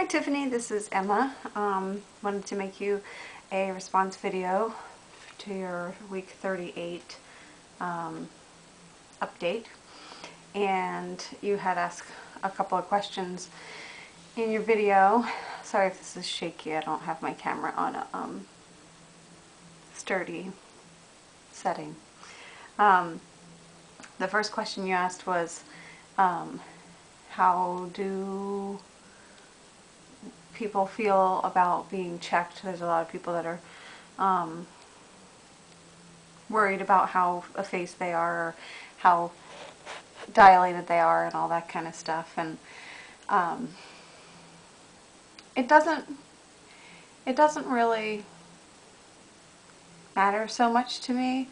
Hi Tiffany, this is Emma. Wanted to make you a response video to your week 38 update, and you had asked a couple of questions in your video. Sorry if this is shaky, I don't have my camera on a sturdy setting. The first question you asked was, how do people feel about being checked? There's a lot of people that are worried about how effaced they are, or how dilated they are, and all that kind of stuff. And it doesn't really matter so much to me.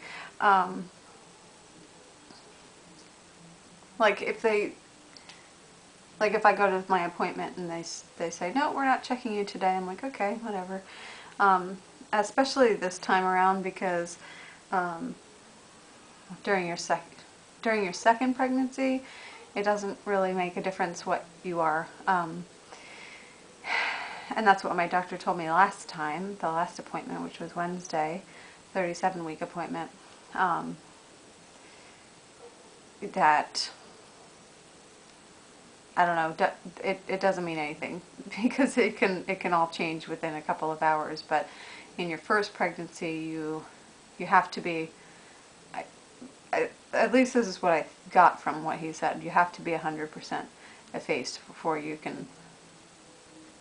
Like if I go to my appointment and they say, no, we're not checking you today, I'm like, okay, whatever. Especially this time around, because during your second pregnancy, it doesn't really make a difference what you are. And that's what my doctor told me last time, the last appointment, which was Wednesday, 37-week appointment, that I don't know, it doesn't mean anything, because it can all change within a couple of hours. But in your first pregnancy, you have to be, at least this is what I got from what he said, you have to be 100% effaced before you can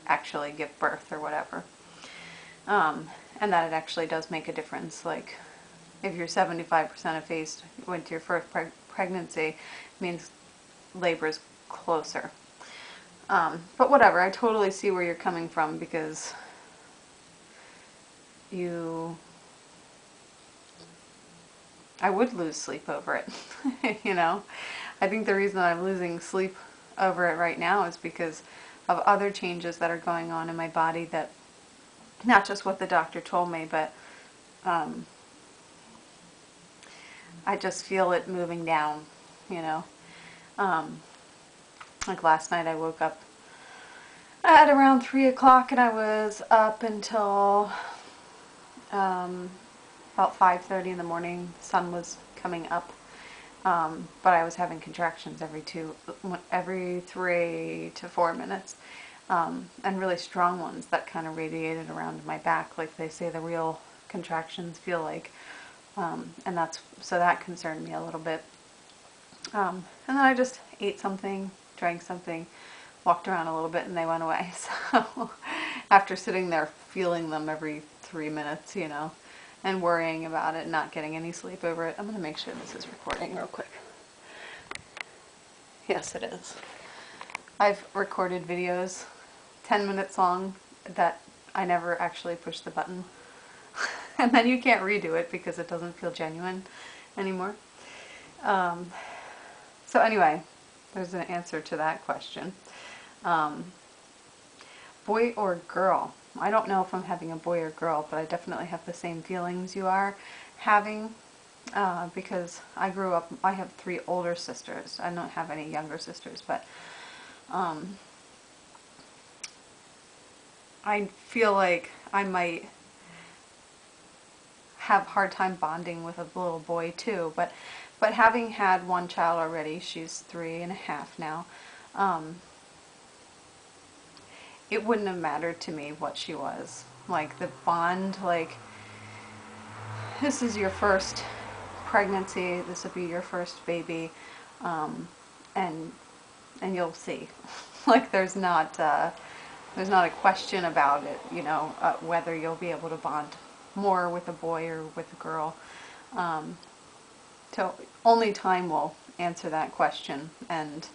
actually give birth or whatever. And that it actually does make a difference. Like, if you're 75% effaced with your first pregnancy, it means labor is closer. But whatever, I totally see where you're coming from, because I would lose sleep over it. You know, I think the reason I'm losing sleep over it right now is because of other changes that are going on in my body, that not just what the doctor told me, but I just feel it moving down, you know. Like last night I woke up at around 3 o'clock, and I was up until about 5:30 in the morning. The sun was coming up, but I was having contractions every 3 to 4 minutes, and really strong ones that kind of radiated around my back, like they say the real contractions feel like, and so that concerned me a little bit. And then I just ate something, drank something, walked around a little bit, and they went away. So after sitting there feeling them every 3 minutes, you know, and worrying about it, not getting any sleep over it. I'm going to make sure this is recording real quick. Yes, it is. I've recorded videos 10 minutes long that I never actually pushed the button. And then you can't redo it because it doesn't feel genuine anymore. So anyway, there's an answer to that question. Boy or girl? I don't know if I'm having a boy or girl, but I definitely have the same feelings you are having, because I grew up, I have 3 older sisters. I don't have any younger sisters, but I feel like I might have a hard time bonding with a little boy too, but having had one child already, she's 3.5 now, it wouldn't have mattered to me what she was. Like, the bond, like, this is your first pregnancy, this will be your first baby, and you'll see. Like, there's not a question about it, you know, whether you'll be able to bond more with a boy or with a girl. So only time will answer that question, and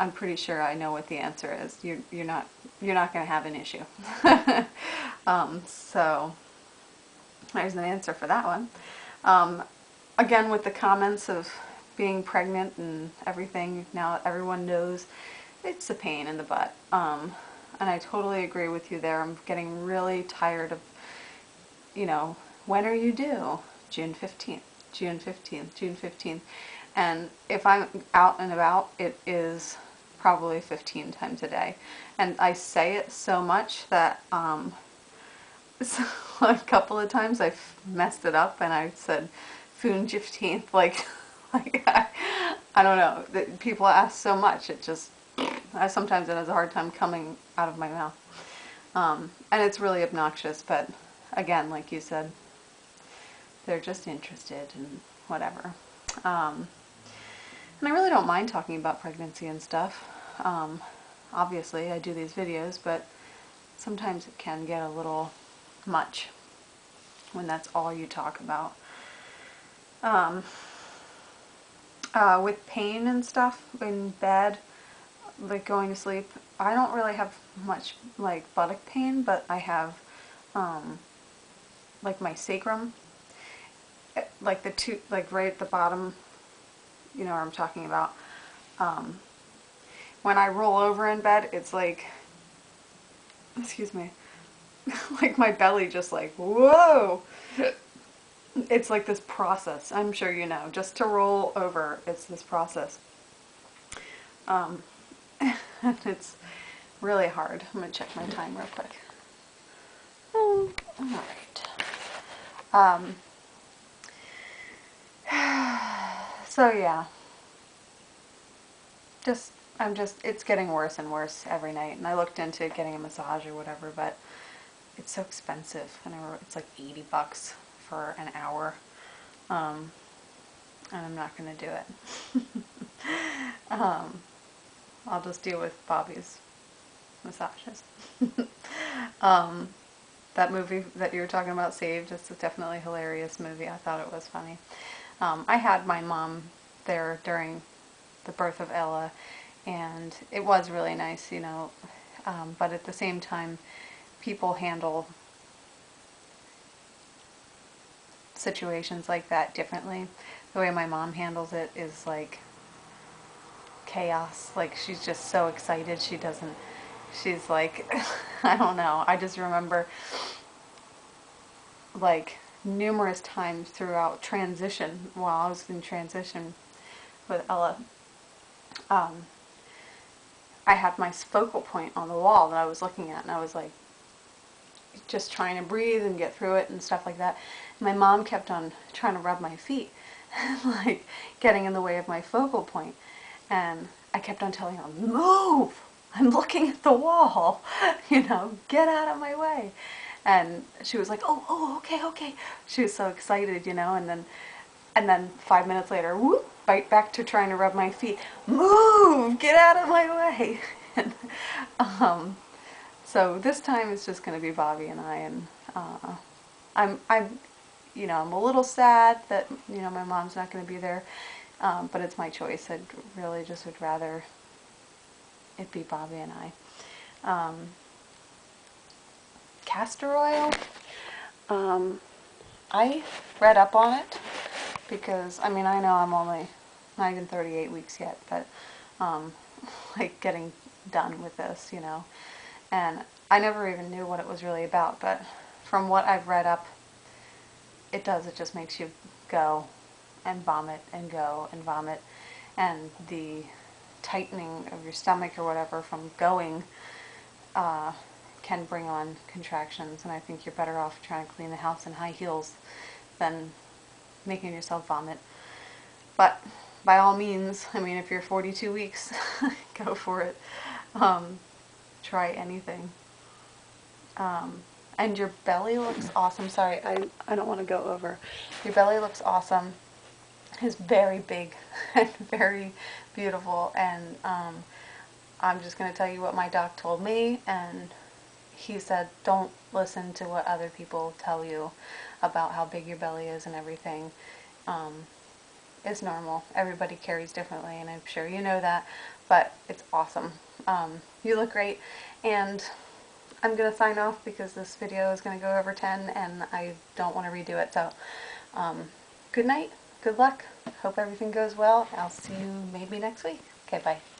I'm pretty sure I know what the answer is. You're not going to have an issue. So there's an answer for that one. Again, with the comments of being pregnant and everything, now everyone knows it's a pain in the butt. And I totally agree with you there. I'm getting really tired of, you know, when are you due? June 15th, June 15th, June 15th. And if I'm out and about, it is probably 15 times a day. And I say it so much that so a couple of times I messed it up and I said Foon 15th, like I don't know. People ask so much, it just, sometimes it has a hard time coming out of my mouth. And it's really obnoxious, but again, like you said, they're just interested in whatever. And I really don't mind talking about pregnancy and stuff. Obviously, I do these videos, but sometimes it can get a little much when that's all you talk about. With pain and stuff in bed, like going to sleep, I don't really have much like buttock pain, but I have like my sacrum, like the two, like right at the bottom, you know what I'm talking about. When I roll over in bed, it's like, excuse me, like my belly just like, whoa. It's like this process, I'm sure you know, just to roll over, it's this process. It's really hard. I'm going to check my time real quick. Alright. So yeah. It's getting worse and worse every night. And I looked into getting a massage or whatever, but it's so expensive. And it's like $80 for an hour. And I'm not going to do it. I'll just deal with Bobby's massages. That movie that you were talking about, Saved, is definitely a hilarious movie. I thought it was funny. I had my mom there during the birth of Ella, and it was really nice, you know, but at the same time, people handle situations like that differently. The way my mom handles it is like chaos. Like, she's just so excited. She's like, I don't know. I just remember like numerous times throughout transition, while I was in transition with Ella, I had my focal point on the wall that I was looking at, and I was like just trying to breathe and get through it and stuff like that. My mom kept on trying to rub my feet, like getting in the way of my focal point. And I kept on telling her, move! I'm looking at the wall, you know, get out of my way. And she was like, oh, okay, okay. She was so excited, you know, and then 5 minutes later, whoop, right back to trying to rub my feet. Move! Get out of my way! And, so this time it's just going to be Bobby and I, and I'm, you know, I'm a little sad that, you know, my mom's not going to be there, but it's my choice. I really just would rather it be Bobby and I. Castor oil, I read up on it because, I mean, I know I'm only not even 38 weeks yet, but like getting done with this, you know, and I never even knew what it was really about, but from what I've read up, it just makes you go and vomit and go and vomit, and the tightening of your stomach or whatever from going can bring on contractions, and I think you're better off trying to clean the house in high heels than making yourself vomit. But by all means, I mean, if you're 42 weeks, go for it. Try anything. And your belly looks awesome. Sorry, I don't want to go over. Your belly looks awesome. It's very big and very beautiful, and I'm just going to tell you what my doc told me, and he said, don't listen to what other people tell you about how big your belly is and everything. It's normal. Everybody carries differently, and I'm sure you know that, but it's awesome. You look great, and I'm going to sign off because this video is going to go over 10, and I don't want to redo it. So, good night, good luck, hope everything goes well. I'll see you maybe next week. Okay, bye.